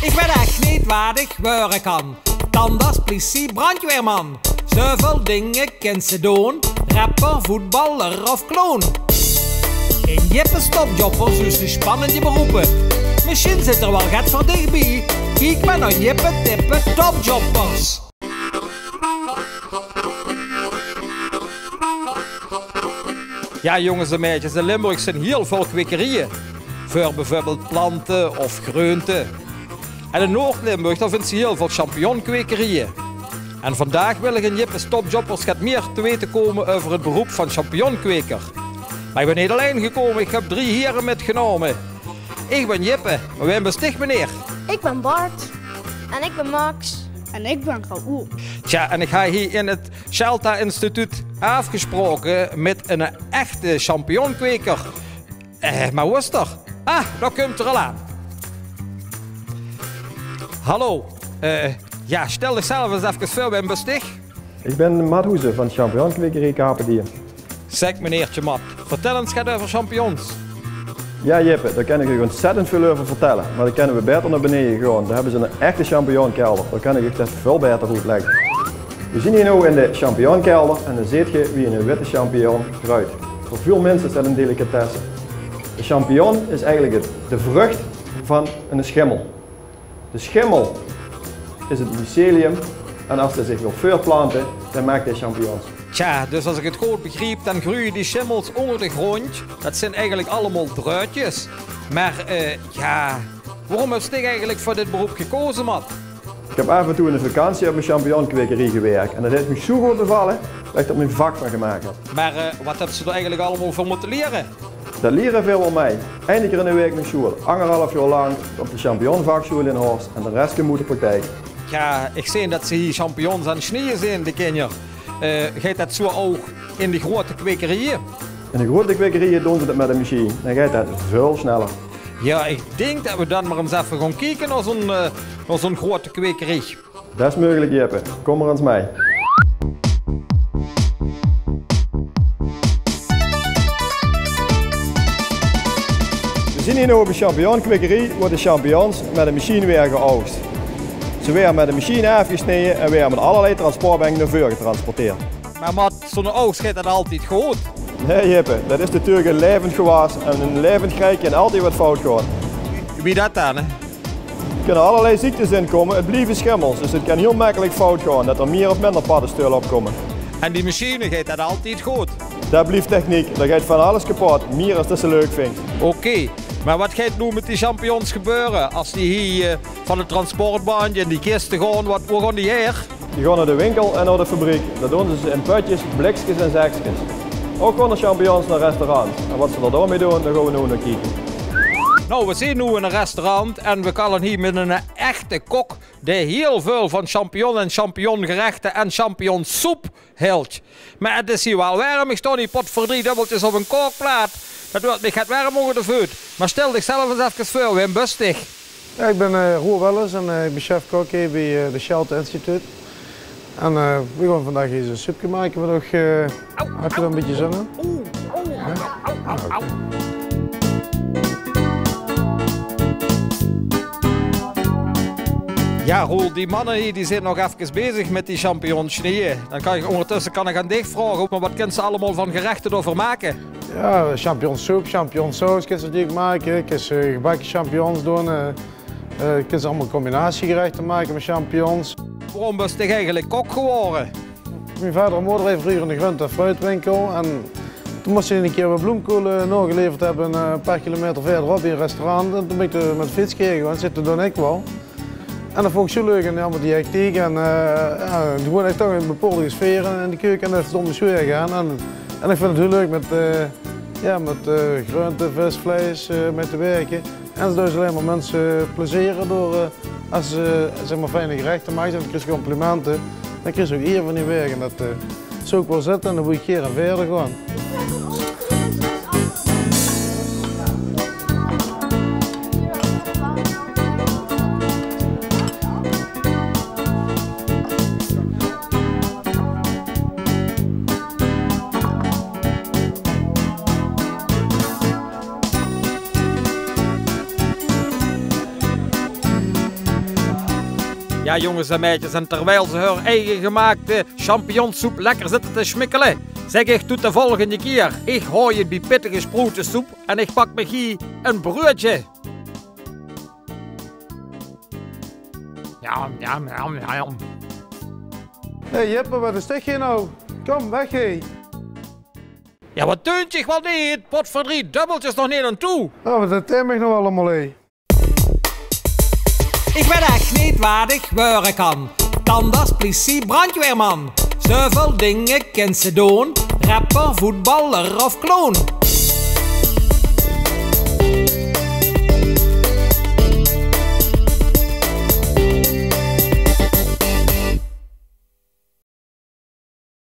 Ik weet echt niet wat ik worden kan. Tandarts, politie, brandweerman. Zoveel dingen kent ze doen. Rapper, voetballer of kloon. In Jippe's Topjobbers dus de spannende beroepen. Misschien zit er wel gat voor dichtbij. Kijk maar naar Jippe Tippe Topjobbers. Ja jongens en meisjes, in Limburg zijn heel veel kwekerieën. Voor bijvoorbeeld planten of groenten. En in Noord-Limburg vindt ze heel veel champignonkwekerijen. En vandaag wil ik in Jippe's Topjobbers gaat meer te weten komen over het beroep van champignonkweker. Maar ik ben niet alleen gekomen, ik heb 3 heren metgenomen. Ik ben Jippe, maar wie bent u, meneer? Ik ben Bart. En ik ben Max. En ik ben Raoul. Tja, en ik ga hier in het Shelta Instituut afgesproken met een echte champignonkweker. Maar hoe is het er? Ah, daar komt er al aan. Hallo, ja, stel jezelf eens even voor, wie bent u? Ik ben Matt Hoeze van champignonkwekerij Kapendier. Zeg meneertje Matt, vertel eens wat over champignons. Ja Jippe, daar kan ik u ontzettend veel over vertellen, maar dan kunnen we beter naar beneden gaan. Daar hebben ze een echte champignonkelder, daar kan ik het veel beter uitleggen. We zien hier nu in de champignonkelder en dan ziet je wie een witte champignon kruidt. Voor veel mensen is dat een delicatesse. De champignon is eigenlijk de vrucht van een schimmel. De schimmel is het mycelium en als hij zich wil voortplanten, dan maakt hij champignons. Tja, dus als ik het goed begreep, dan groeien die schimmels onder de grond. Dat zijn eigenlijk allemaal druitjes. Maar ja, waarom heb je eigenlijk voor dit beroep gekozen, Matt? Ik heb af en toe in de vakantie op een champignonkwekerij gewerkt en dat heeft me zo goed bevallen dat ik er mijn vak van gemaakt heb. Maar wat heb je er eigenlijk allemaal voor moeten leren? Dat leren veel van mij. Eén keer in de week naar school, 1,5 jaar lang op de champignonvakschool in Horst en de rest moet de praktijk. Ja, ik zie dat ze hier champignons aan het sneeën zijn, de kinderen. Gaat dat zo ook in de grote kwekerijen? In de grote kwekerijen doen ze dat met een machine, dan gaat dat veel sneller. Ja, ik denk dat we dan maar eens even gaan kijken naar zo'n grote kwekerij. Dat is mogelijk, Jippe. Kom maar eens mee. We zien hier nu op een champignonkwekerij waar de champignons met een machine weer geoogst. Ze werden met een machine afgesneden en weer met allerlei transportbanken naar voren getransporteerd. Maar Matt, zo'n oogst gaat dat altijd goed. Nee Jippe, dat is natuurlijk een levend gewas en een levend krijg kan altijd wat fout gaan. Wie dat dan? Hè? Er kunnen allerlei ziektes in komen, het blijven schimmels, dus het kan heel makkelijk fout gaan dat er meer of minder paddenstoelen opkomen. En die machine gaat dat altijd goed? Dat blijft techniek, daar gaat van alles kapot, meer als dat ze leuk vindt. Oké, maar wat gaat nu met die champignons gebeuren als die hier van het transportbaantje in die kisten gaan, waar gaan die hier? Die gaan naar de winkel en naar de fabriek, dat doen ze in putjes, blikjes en zakjes. Ook gaan de champignons naar restaurants en wat ze er daarmee doen, daar gaan we nu naar kijken. Nou, we zijn nu in een restaurant en we kallen hier met een echte kok die heel veel van champignon en champignongerechten en champignonsoep hield. Maar het is hier wel warm, ik sta die pot voor 3 dubbeltjes op een kookplaat. Dat wordt niet gaat warm onder de voet. Maar stel zichzelf eens even voor, Wim Bustig. Ja, ik ben Roel Wellens en ik ben chef-kok hier bij de Shelta Instituut. En we gaan vandaag eens een soepje maken. We nog, heb je er een beetje zin in? Ja, Roel, die mannen hier die zijn nog even bezig met die champignons sneeën. Ondertussen kan ik aan dich vragen, maar wat kunnen ze allemaal van gerechten over maken? Ja, champignonsoep, champignonsaus kun je natuurlijk maken. Je kunt gebakken champignons doen. Je kunt allemaal combinatiegerechten maken met champignons. Waarom ben je eigenlijk kok geworden? Mijn vader en moeder heeft vroeger in de groente- en fruitwinkel. En toen moest ze een keer wat bloemkool nageleverd hebben, een paar kilometer verderop in een restaurant. En toen ben ik met de fiets gegaan, zitten doen ik wel. En dat vond ik zo leuk en allemaal die hectiek en gewoon echt toch een bepaalde sfeer in de keuken en dat is om de sfeer gaan. En ik vind het heel leuk met groente, vis, vlees mee te werken. En ze doen alleen maar mensen plezieren door als ze zeg maar, fijne gerechten maken en dan krijg je complimenten. Dan krijg je ook eer van die werk en dat zou ik wel zitten en dan moet ik keer en verder gaan. Ja, jongens en meisjes, en terwijl ze hun eigen gemaakte champignonsoep lekker zitten te schmikkelen, zeg ik tot de volgende keer. Ik hoor je bij pittige sproetensoep en ik pak me hier een broodje. Ja. Hé Jeppe, wat is dit hier nou? Kom, weg hé. Ja, wat deunt zich wel niet? Potverdriet, dubbeltjes nog niet aan toe. Oh, wat dat tem ik nog allemaal hé. Ik weet echt niet wat ik worden kan. Tandarts, politie, brandweerman. Zoveel dingen kent ze doen. Rapper, voetballer of kloon.